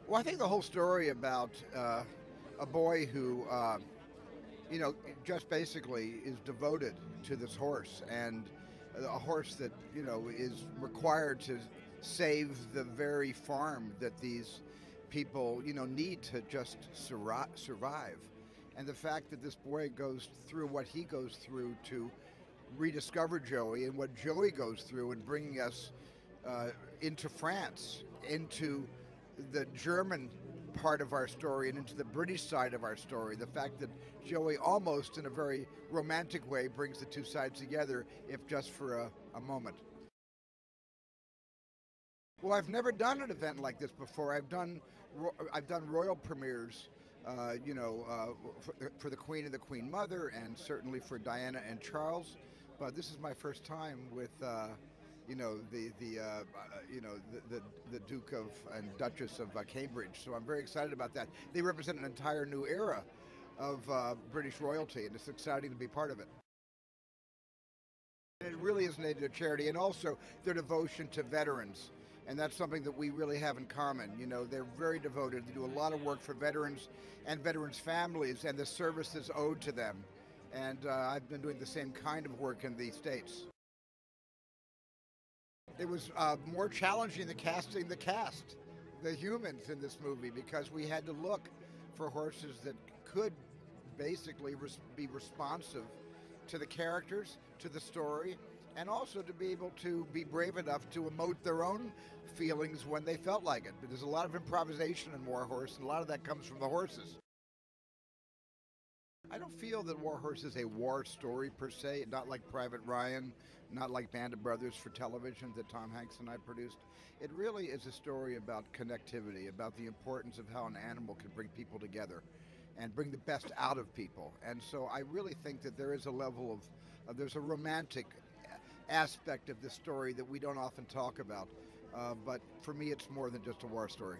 Well, I think the whole story about a boy who, just basically is devoted to this horse, and a horse that, is required to save the very farm that these people, need to just survive. And the fact that this boy goes through what he goes through to rediscover Joey, and what Joey goes through in bringing us into France, into the German part of our story, and into the British side of our story. The fact that Joey, almost in a very romantic way, brings the two sides together, if just for a moment. Well, I've never done an event like this before. I've done royal premieres, for the Queen and the Queen Mother, and certainly for Diana and Charles. But this is my first time with, the Duke of and Duchess of Cambridge. So I'm very excited about that. They represent an entire new era of British royalty, and it's exciting to be part of it. And it really is named a charity, and also their devotion to veterans. And that's something that we really have in common. They're very devoted. They do a lot of work for veterans and veterans' families and the services owed to them. And I've been doing the same kind of work in the States. It was more challenging than casting the humans in this movie, because we had to look for horses that could basically be responsive to the characters, to the story, and also to be able to be brave enough to emote their own feelings when they felt like it. But there's a lot of improvisation in War Horse, and a lot of that comes from the horses. I don't feel that War Horse is a war story per se, not like Private Ryan, not like Band of Brothers for television that Tom Hanks and I produced. It really is a story about connectivity, about the importance of how an animal can bring people together and bring the best out of people. And so I really think that there is a level there's a romantic aspect of this story that we don't often talk about. But for me, it's more than just a war story.